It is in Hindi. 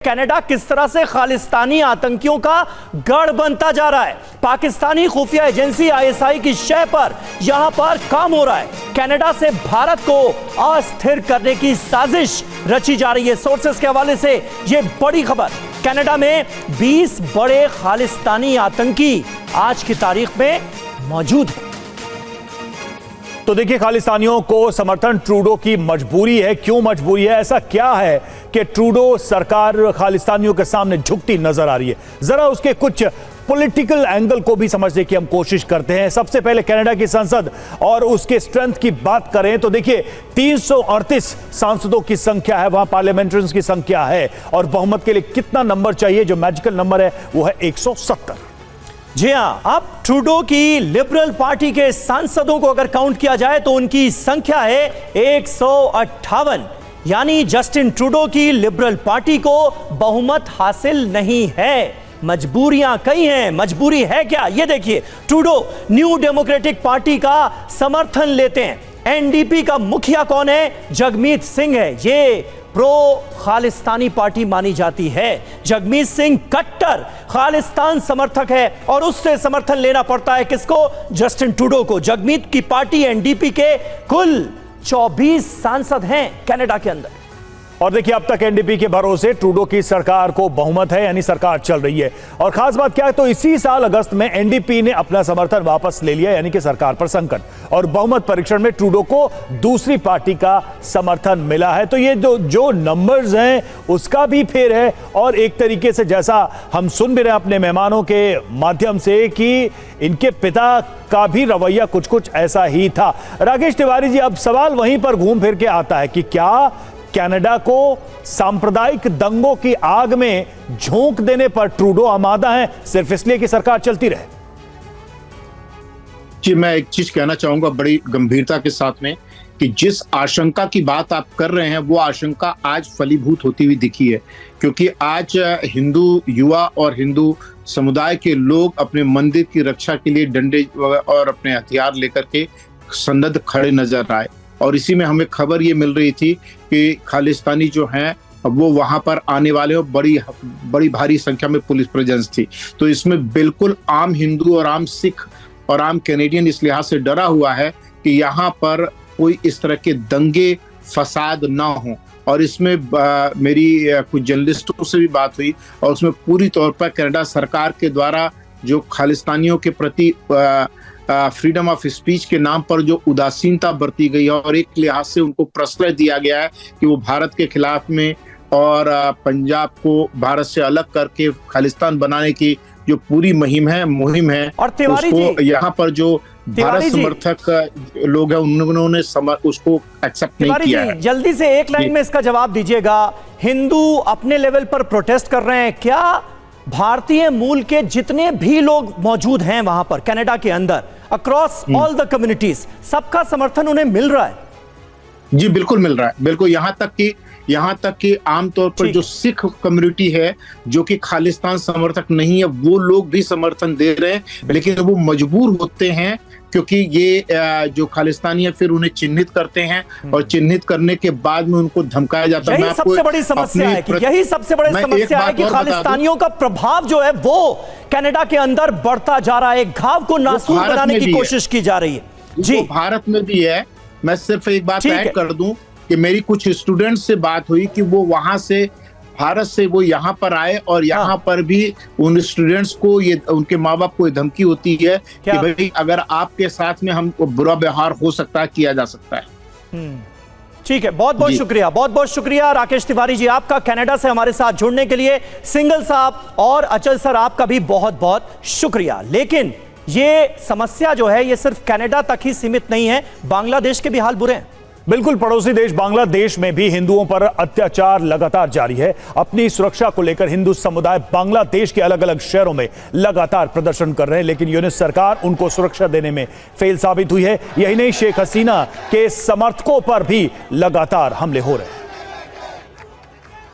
कनाडा किस तरह से खालिस्तानी आतंकियों का गढ़ बनता जा रहा है। पाकिस्तानी खुफिया एजेंसी आईएसआई की शय पर यहां पर काम हो रहा है। कनाडा से भारत को अस्थिर करने की साजिश रची जा रही है। सोर्सेस के हवाले से यह बड़ी खबर, कनाडा में 20 बड़े खालिस्तानी आतंकी आज की तारीख में मौजूद हैं। तो देखिए, खालिस्तानियों को समर्थन ट्रूडो की मजबूरी है। क्यों मजबूरी है? ऐसा क्या है कि ट्रूडो सरकार खालिस्तानियों के सामने झुकती नजर आ रही है? जरा उसके कुछ पॉलिटिकल एंगल को भी समझने की हम कोशिश करते हैं। सबसे पहले कनाडा की संसद और उसके स्ट्रेंथ की बात करें तो देखिए, 338 सांसदों की संख्या है, वहां पार्लियामेंट्रियंस की संख्या है, और बहुमत के लिए कितना नंबर चाहिए? जो मैजिकल नंबर है वो है 170। जी हां, अब ट्रूडो की लिबरल पार्टी के सांसदों को अगर काउंट किया जाए तो उनकी संख्या है 158। यानी जस्टिन ट्रूडो की लिबरल पार्टी को बहुमत हासिल नहीं है। मजबूरियां कई हैं। मजबूरी है क्या? ये देखिए, ट्रूडो न्यू डेमोक्रेटिक पार्टी का समर्थन लेते हैं। एनडीपी का मुखिया कौन है? जगमीत सिंह है। ये प्रो खालिस्तानी पार्टी मानी जाती है। जगमीत सिंह कट्टर खालिस्तान समर्थक है और उससे समर्थन लेना पड़ता है किसको? जस्टिन ट्रूडो को। जगमीत की पार्टी एनडीपी के कुल 24 सांसद हैं कनाडा के अंदर। और देखिए, अब तक एनडीपी के भरोसे ट्रूडो की सरकार को बहुमत है, यानी सरकार चल रही है। और खास बात क्या है, तो इसी साल अगस्त में एनडीपी ने अपना समर्थन वापस ले लिया, यानी कि सरकार पर संकट, और बहुमत परीक्षण में ट्रूडो को दूसरी पार्टी का समर्थन मिला है। तो ये जो नंबर्स हैं उसका भी फेर है। और एक तरीके से जैसा हम सुन भी रहे अपने मेहमानों के माध्यम से कि इनके पिता का भी रवैया कुछ कुछ ऐसा ही था। राकेश तिवारी जी, अब सवाल वहीं पर घूम फिर के आता है कि क्या कनाडा को सांप्रदायिक दंगों की आग में झोंक देने पर ट्रूडो आमादा है, सिर्फ इसलिए कि सरकार चलती रहे? जी, मैं एक चीज कहना चाहूंगा बड़ी गंभीरता के साथ में कि जिस आशंका की बात आप कर रहे हैं वो आशंका आज फलीभूत होती हुई दिखी है। क्योंकि आज हिंदू युवा और हिंदू समुदाय के लोग अपने मंदिर की रक्षा के लिए डंडे और अपने हथियार लेकर के सन्नद्ध खड़े नजर आए। और इसी में हमें खबर ये मिल रही थी कि खालिस्तानी जो हैं वो वहां पर आने वाले हो, बड़ी भारी संख्या में पुलिस प्रेजेंस थी। तो इसमें बिल्कुल आम हिंदू और आम सिख और आम कैनेडियन इस लिहाज से डरा हुआ है कि यहाँ पर कोई इस तरह के दंगे फसाद ना हो। और इसमें मेरी कुछ जर्नलिस्टों से भी बात हुई और उसमें पूरी तौर पर कनाडा सरकार के द्वारा जो खालिस्तानियों के प्रति फ्रीडम ऑफ स्पीच के नाम पर जो उदासीनता बरती गई है और एक लिहाज से उनको प्रश्रय दिया गया है कि वो भारत के खिलाफ में और पंजाब को भारत से अलग करके खालिस्तान बनाने की जो पूरी मुहिम है और तिवारी जी, यहाँ पर जो भारत समर्थक लोग हैं उन्होंने उसको एक्सेप्ट नहीं किया है। जल्दी से एक लाइन में इसका जवाब दीजिएगा। हिंदू अपने लेवल पर प्रोटेस्ट कर रहे हैं, क्या भारतीय मूल के जितने भी लोग मौजूद हैं वहां पर कनाडा के अंदर, अक्रॉस ऑल द कम्युनिटीज, सबका समर्थन उन्हें मिल रहा है? जी बिल्कुल मिल रहा है। बिल्कुल, यहाँ तक कि आमतौर पर जो सिख कम्युनिटी है जो कि खालिस्तान समर्थक नहीं है, वो लोग भी समर्थन दे रहे हैं। लेकिन वो मजबूर होते हैं क्योंकि ये जो खालिस्तानी है फिर उन्हें चिन्हित करते हैं और चिन्हित करने के बाद में उनको धमकाया जाता है। यही सबसे बड़ी समस्या है कि खालिस्तानियों का प्रभाव जो है वो कनाडा के अंदर बढ़ता जा रहा है, घाव को नासूर बनाने की कोशिश की जा रही है। जी, भारत में भी है। मैं सिर्फ एक बात ऐड कर दूं कि मेरी कुछ स्टूडेंट्स से बात हुई कि वो वहां से भारत से वो यहाँ पर आए और यहाँ पर भी उन स्टूडेंट्स को ये उनके माँ बाप को ये धमकी होती है कि भाई अगर आपके साथ में हम बुरा व्यवहार हो सकता है, किया जा सकता है। ठीक है, बहुत बहुत शुक्रिया, बहुत बहुत शुक्रिया राकेश तिवारी जी आपका कनाडा से हमारे साथ जुड़ने के लिए। सिंगल साहब और अचल सर आपका भी बहुत बहुत शुक्रिया। लेकिन ये समस्या जो है ये सिर्फ कनाडा तक ही सीमित नहीं है, बांग्लादेश के भी हाल बुरे हैं। बिल्कुल, पड़ोसी देश बांग्लादेश में भी हिंदुओं पर अत्याचार लगातार जारी है। अपनी सुरक्षा को लेकर हिंदू समुदाय बांग्लादेश के अलग अलग शहरों में लगातार प्रदर्शन कर रहे हैं, लेकिन यूनिस सरकार उनको सुरक्षा देने में फेल साबित हुई है। यही नहीं, शेख हसीना के समर्थकों पर भी लगातार हमले हो रहे हैं।